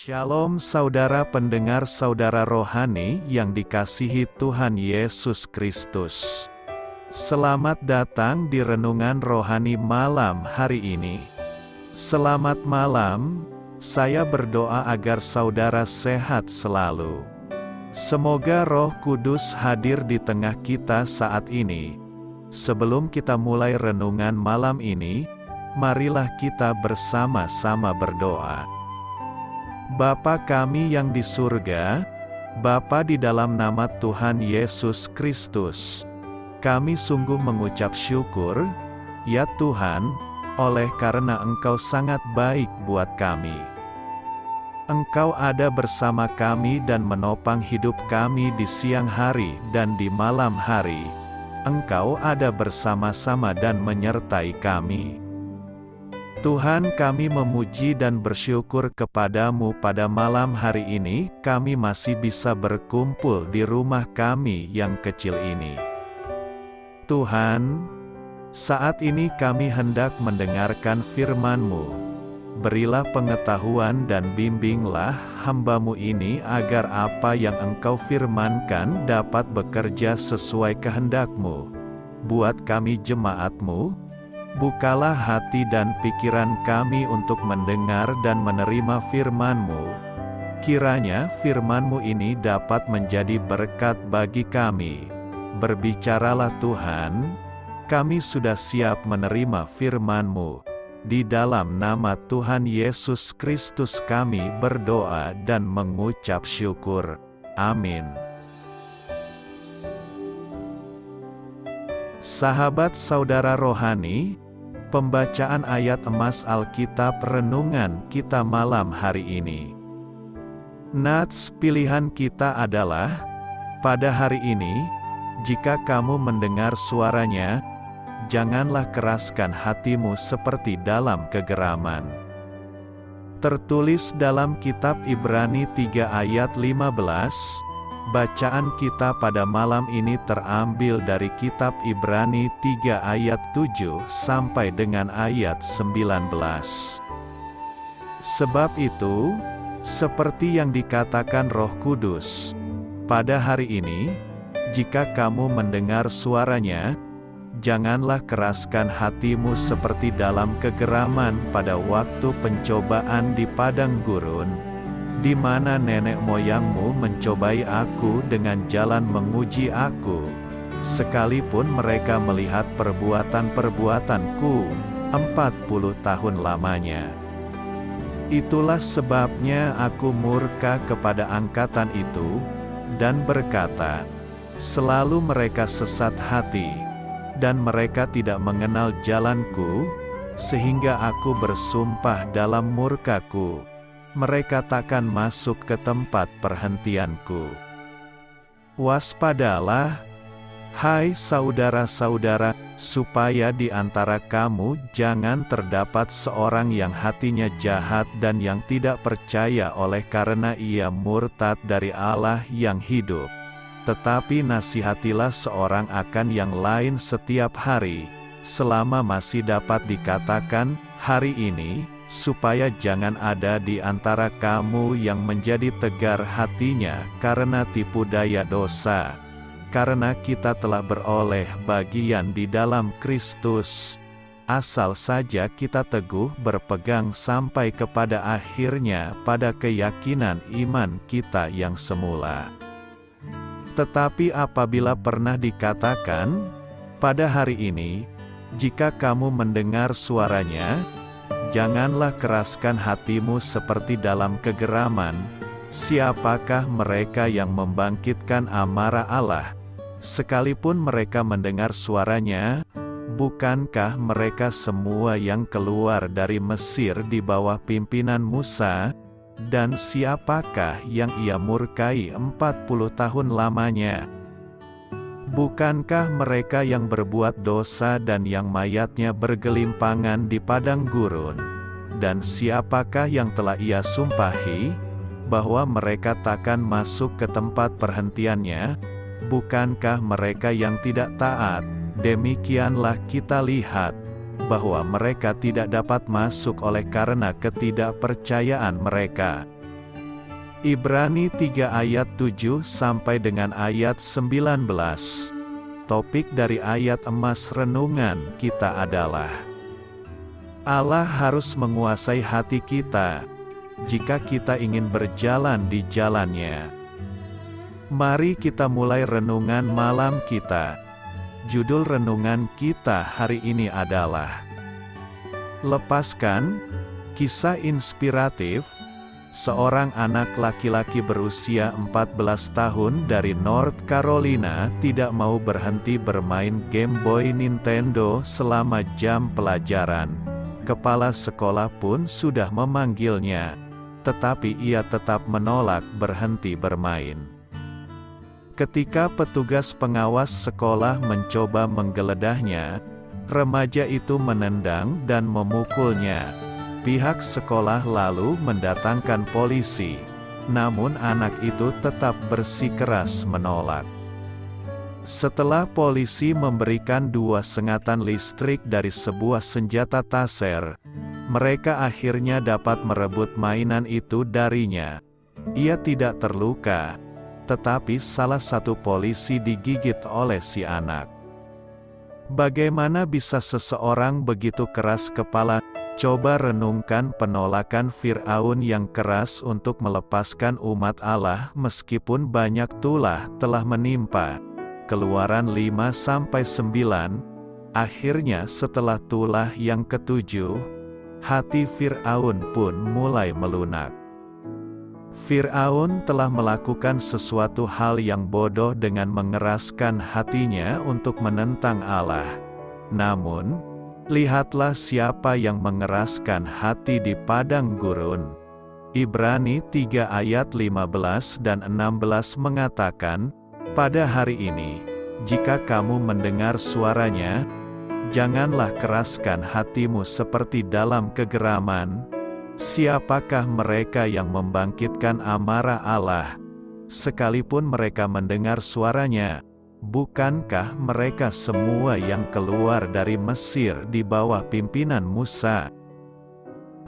Shalom saudara pendengar saudara rohani yang dikasihi Tuhan Yesus Kristus. Selamat datang di renungan rohani malam hari ini. Selamat malam, saya berdoa agar saudara sehat selalu. Semoga Roh Kudus hadir di tengah kita saat ini. Sebelum kita mulai renungan malam ini, marilah kita bersama-sama berdoa. Bapa kami yang di surga, Bapa di dalam nama Tuhan Yesus Kristus, kami sungguh mengucap syukur, ya Tuhan, oleh karena Engkau sangat baik buat kami. Engkau ada bersama kami dan menopang hidup kami di siang hari dan di malam hari. Engkau ada bersama-sama dan menyertai kami. Tuhan, kami memuji dan bersyukur kepadamu pada malam hari ini, kami masih bisa berkumpul di rumah kami yang kecil ini. Tuhan, saat ini kami hendak mendengarkan firman-Mu. Berilah pengetahuan dan bimbinglah hamba-Mu ini agar apa yang Engkau firmankan dapat bekerja sesuai kehendak-Mu. Buat kami jemaat-Mu, bukalah hati dan pikiran kami untuk mendengar dan menerima firman-Mu. Kiranya firman-Mu ini dapat menjadi berkat bagi kami. Berbicaralah Tuhan, kami sudah siap menerima firman-Mu. Di dalam nama Tuhan Yesus Kristus kami berdoa dan mengucap syukur. Amin. Sahabat saudara rohani, pembacaan ayat emas Alkitab renungan kita malam hari ini. Nats pilihan kita adalah, pada hari ini, jika kamu mendengar suaranya, janganlah keraskan hatimu seperti dalam kegeraman. Tertulis dalam kitab Ibrani 3 ayat 15, bacaan kita pada malam ini terambil dari kitab Ibrani 3 ayat 7 sampai dengan ayat 19. Sebab itu, seperti yang dikatakan Roh Kudus, pada hari ini, jika kamu mendengar suaranya, janganlah keraskan hatimu seperti dalam kegeraman pada waktu pencobaan di padang gurun, di mana nenek moyangmu mencobai aku dengan jalan menguji aku, sekalipun mereka melihat perbuatan-perbuatanku 40 tahun lamanya. Itulah sebabnya aku murka kepada angkatan itu, dan berkata, selalu mereka sesat hati, dan mereka tidak mengenal jalanku, sehingga aku bersumpah dalam murkaku, mereka takkan masuk ke tempat perhentianku. Waspadalah, hai saudara-saudara, supaya di antara kamu jangan terdapat seorang yang hatinya jahat dan yang tidak percaya oleh karena ia murtad dari Allah yang hidup. Tetapi nasihatilah seorang akan yang lain setiap hari, selama masih dapat dikatakan, hari ini, supaya jangan ada di antara kamu yang menjadi tegar hatinya karena tipu daya dosa. Karena kita telah beroleh bagian di dalam Kristus, asal saja kita teguh berpegang sampai kepada akhirnya pada keyakinan iman kita yang semula. Tetapi apabila pernah dikatakan, pada hari ini, jika kamu mendengar suaranya, janganlah keraskan hatimu seperti dalam kegeraman. Siapakah mereka yang membangkitkan amarah Allah? Sekalipun mereka mendengar suaranya, bukankah mereka semua yang keluar dari Mesir di bawah pimpinan Musa? Dan siapakah yang ia murkai 40 tahun lamanya? Bukankah mereka yang berbuat dosa dan yang mayatnya bergelimpangan di padang gurun? Dan siapakah yang telah ia sumpahi, bahwa mereka takkan masuk ke tempat perhentiannya? Bukankah mereka yang tidak taat? Demikianlah kita lihat, bahwa mereka tidak dapat masuk oleh karena ketidakpercayaan mereka. Ibrani 3 ayat 7 sampai dengan ayat 19. Topik dari ayat emas renungan kita adalah Allah harus menguasai hati kita jika kita ingin berjalan di jalan-Nya. Mari kita mulai renungan malam kita. Judul renungan kita hari ini adalah Lepaskan. Kisah inspiratif. Seorang anak laki-laki berusia 14 tahun dari North Carolina tidak mau berhenti bermain Game Boy Nintendo selama jam pelajaran. Kepala sekolah pun sudah memanggilnya, tetapi ia tetap menolak berhenti bermain. Ketika petugas pengawas sekolah mencoba menggeledahnya, remaja itu menendang dan memukulnya. Pihak sekolah lalu mendatangkan polisi, namun anak itu tetap bersikeras menolak. Setelah polisi memberikan 2 sengatan listrik dari sebuah senjata taser, mereka akhirnya dapat merebut mainan itu darinya. Ia tidak terluka, tetapi salah satu polisi digigit oleh si anak. Bagaimana bisa seseorang begitu keras kepala? Coba renungkan penolakan Fir'aun yang keras untuk melepaskan umat Allah meskipun banyak tulah telah menimpa. Keluaran 5-9. Akhirnya setelah tulah yang ke-7, hati Fir'aun pun mulai melunak. Fir'aun telah melakukan sesuatu hal yang bodoh dengan mengeraskan hatinya untuk menentang Allah. Namun, lihatlah siapa yang mengeraskan hati di padang gurun. Ibrani 3 ayat 15 dan 16 mengatakan, pada hari ini, jika kamu mendengar suaranya, janganlah keraskan hatimu seperti dalam kegeraman. Siapakah mereka yang membangkitkan amarah Allah, sekalipun mereka mendengar suaranya? Bukankah mereka semua yang keluar dari Mesir di bawah pimpinan Musa?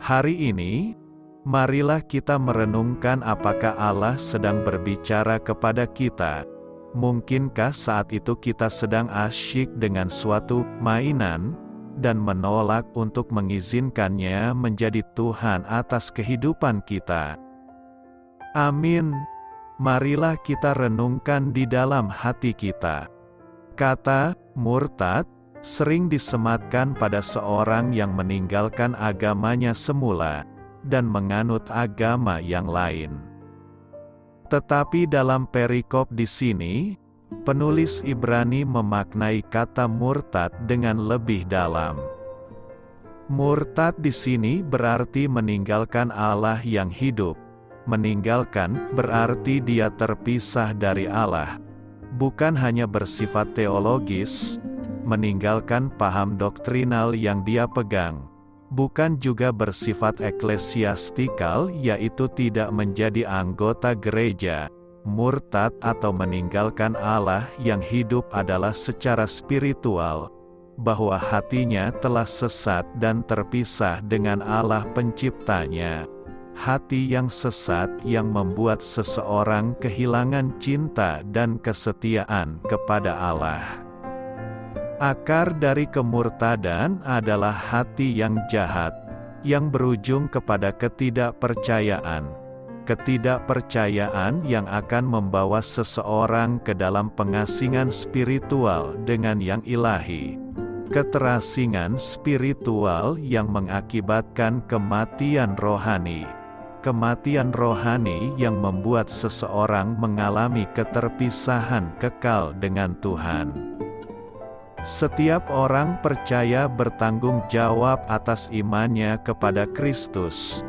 Hari ini, marilah kita merenungkan apakah Allah sedang berbicara kepada kita. Mungkinkah saat itu kita sedang asyik dengan suatu mainan, dan menolak untuk mengizinkannya menjadi Tuhan atas kehidupan kita? Amin. Marilah kita renungkan di dalam hati kita. Kata murtad sering disematkan pada seorang yang meninggalkan agamanya semula dan menganut agama yang lain. Tetapi dalam perikop di sini, penulis Ibrani memaknai kata murtad dengan lebih dalam. Murtad di sini berarti meninggalkan Allah yang hidup. Meninggalkan berarti dia terpisah dari Allah. Bukan hanya bersifat teologis, meninggalkan paham doktrinal yang dia pegang. Bukan juga bersifat eklesiastikal, yaitu tidak menjadi anggota gereja. Murtad atau meninggalkan Allah yang hidup adalah secara spiritual, bahwa hatinya telah sesat dan terpisah dengan Allah penciptanya. Hati yang sesat yang membuat seseorang kehilangan cinta dan kesetiaan kepada Allah. Akar dari kemurtadan adalah hati yang jahat, yang berujung kepada ketidakpercayaan. Ketidakpercayaan yang akan membawa seseorang ke dalam pengasingan spiritual dengan yang ilahi. Keterasingan spiritual yang mengakibatkan kematian rohani. Kematian rohani yang membuat seseorang mengalami keterpisahan kekal dengan Tuhan. Setiap orang percaya bertanggung jawab atas imannya kepada Kristus.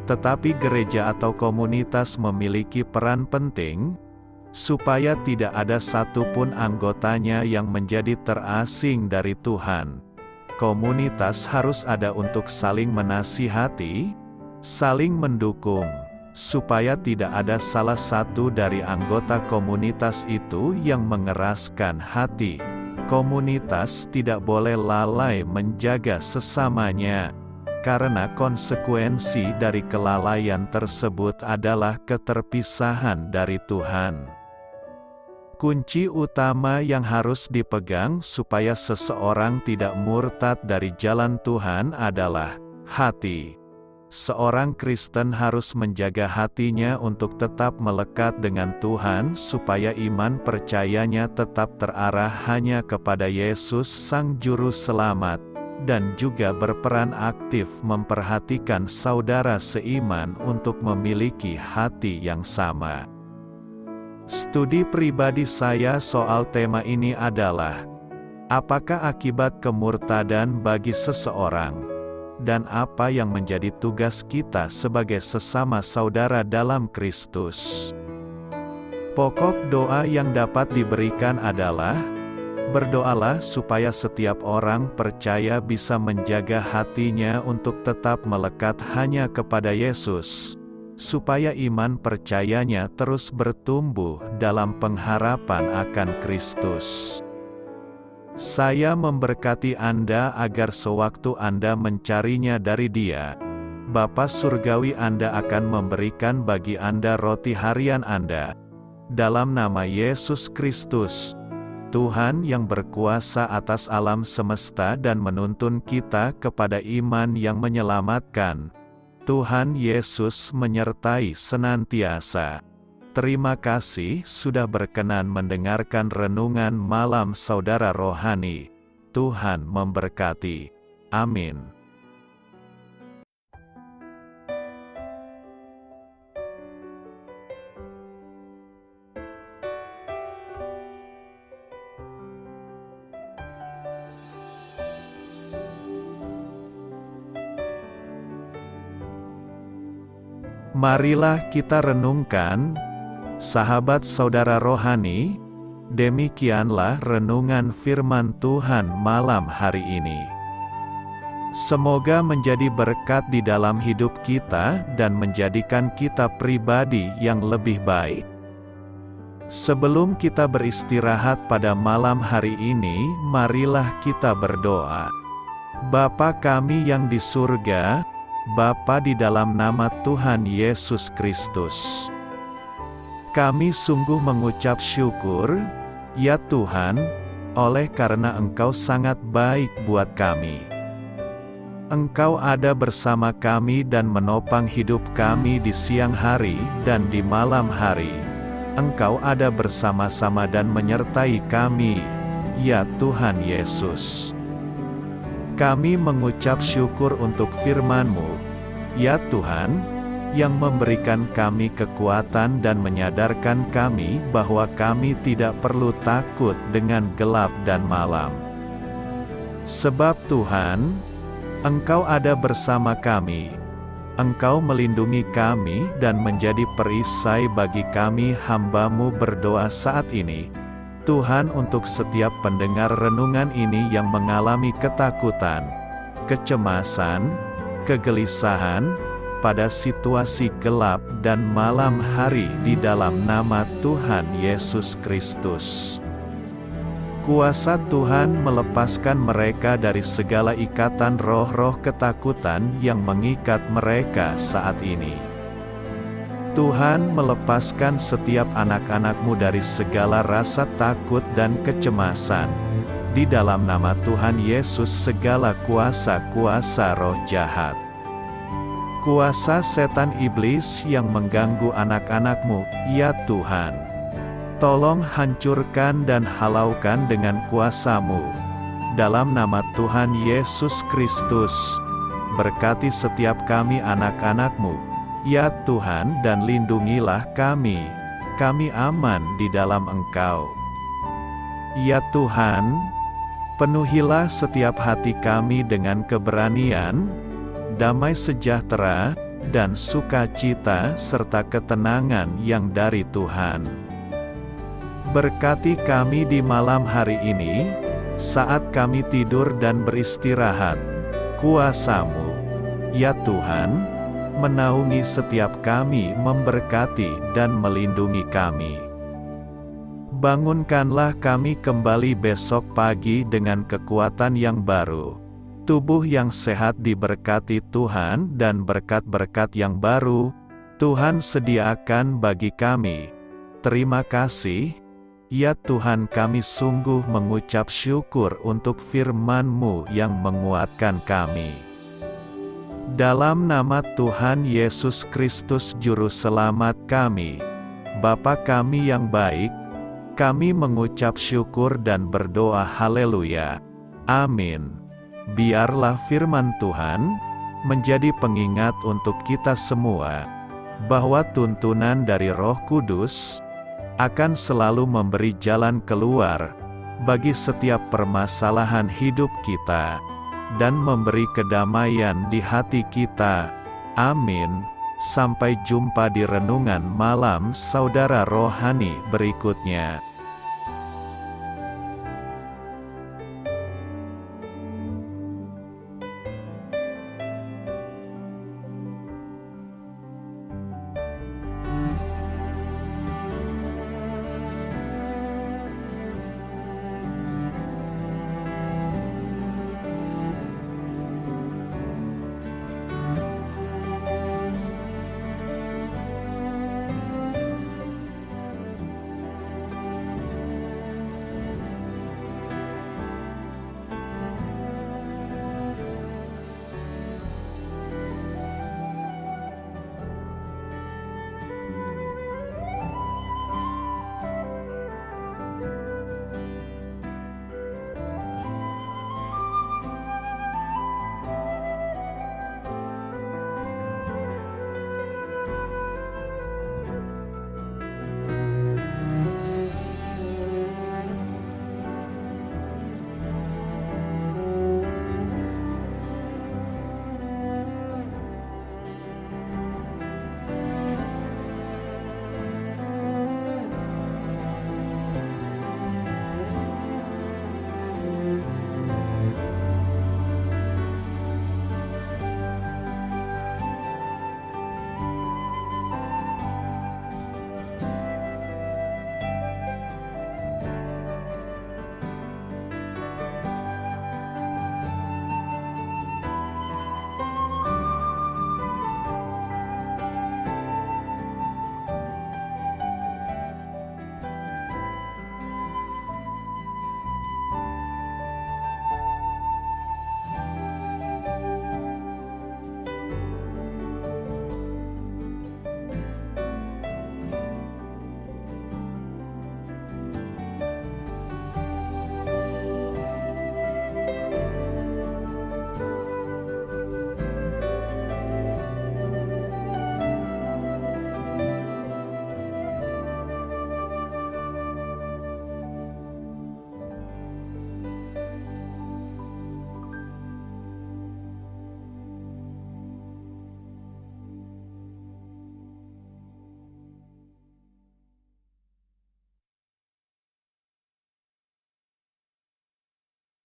Tetapi gereja atau komunitas memiliki peran penting, supaya tidak ada satupun anggotanya yang menjadi terasing dari Tuhan. Komunitas harus ada untuk saling menasihati, saling mendukung, supaya tidak ada salah satu dari anggota komunitas itu yang mengeraskan hati. Komunitas tidak boleh lalai menjaga sesamanya. karena konsekuensi dari kelalaian tersebut adalah keterpisahan dari Tuhan. Kunci utama yang harus dipegang supaya seseorang tidak murtad dari jalan Tuhan adalah hati. Seorang Kristen harus menjaga hatinya untuk tetap melekat dengan Tuhan supaya iman percayanya tetap terarah hanya kepada Yesus Sang Juru Selamat, dan juga berperan aktif memperhatikan saudara seiman untuk memiliki hati yang sama. Studi pribadi saya soal tema ini adalah, apakah akibat kemurtadan bagi seseorang? Dan apa yang menjadi tugas kita sebagai sesama saudara dalam Kristus? Pokok doa yang dapat diberikan adalah, berdoalah supaya setiap orang percaya bisa menjaga hatinya untuk tetap melekat hanya kepada Yesus, supaya iman percayanya terus bertumbuh dalam pengharapan akan Kristus. Saya memberkati Anda agar sewaktu Anda mencarinya dari Dia, Bapa Surgawi Anda akan memberikan bagi Anda roti harian Anda. Dalam nama Yesus Kristus, Tuhan yang berkuasa atas alam semesta dan menuntun kita kepada iman yang menyelamatkan, Tuhan Yesus menyertai senantiasa. Terima kasih sudah berkenan mendengarkan renungan malam saudara rohani. Tuhan memberkati. Amin. Marilah kita renungkan, sahabat saudara rohani, demikianlah renungan firman Tuhan malam hari ini. Semoga menjadi berkat di dalam hidup kita dan menjadikan kita pribadi yang lebih baik. Sebelum kita beristirahat pada malam hari ini, marilah kita berdoa. Bapa kami yang di surga, Bapa di dalam nama Tuhan Yesus Kristus, kami sungguh mengucap syukur, ya Tuhan, oleh karena Engkau sangat baik buat kami. Engkau ada bersama kami dan menopang hidup kami di siang hari dan di malam hari. Engkau ada bersama-sama dan menyertai kami, ya Tuhan Yesus. Kami mengucap syukur untuk firman-Mu, ya Tuhan, yang memberikan kami kekuatan dan menyadarkan kami bahwa kami tidak perlu takut dengan gelap dan malam. Sebab Tuhan, Engkau ada bersama kami. Engkau melindungi kami dan menjadi perisai bagi kami hamba-Mu berdoa saat ini. Tuhan, untuk setiap pendengar renungan ini yang mengalami ketakutan, kecemasan, kegelisahan, pada situasi gelap dan malam hari di dalam nama Tuhan Yesus Kristus. Kuasa Tuhan melepaskan mereka dari segala ikatan roh-roh ketakutan yang mengikat mereka saat ini. Tuhan melepaskan setiap anak-anak-Mu dari segala rasa takut dan kecemasan. Di dalam nama Tuhan Yesus segala kuasa-kuasa roh jahat, kuasa setan iblis yang mengganggu anak-anak-Mu, ya Tuhan, tolong hancurkan dan halaukan dengan kuasa-Mu. Dalam nama Tuhan Yesus Kristus, berkati setiap kami anak-anak-Mu, ya Tuhan, dan lindungilah kami. Kami aman di dalam Engkau. Ya Tuhan, penuhilah setiap hati kami dengan keberanian, damai sejahtera, dan sukacita serta ketenangan yang dari Tuhan. Berkati kami di malam hari ini, saat kami tidur dan beristirahat. Kuasa-Mu, ya Tuhan, menaungi setiap kami, memberkati dan melindungi kami. Bangunkanlah kami kembali besok pagi dengan kekuatan yang baru. tubuh yang sehat diberkati Tuhan dan berkat-berkat yang baru, Tuhan sediakan bagi kami. Terima kasih, ya Tuhan, kami sungguh mengucap syukur untuk firman-Mu yang menguatkan kami. Dalam nama Tuhan Yesus Kristus Juru Selamat kami, Bapa kami yang baik, kami mengucap syukur dan berdoa haleluya. Amin. Biarlah firman Tuhan menjadi pengingat untuk kita semua, bahwa tuntunan dari Roh Kudus akan selalu memberi jalan keluar bagi setiap permasalahan hidup kita, dan memberi kedamaian di hati kita. Amin. Sampai jumpa di renungan malam saudara rohani berikutnya.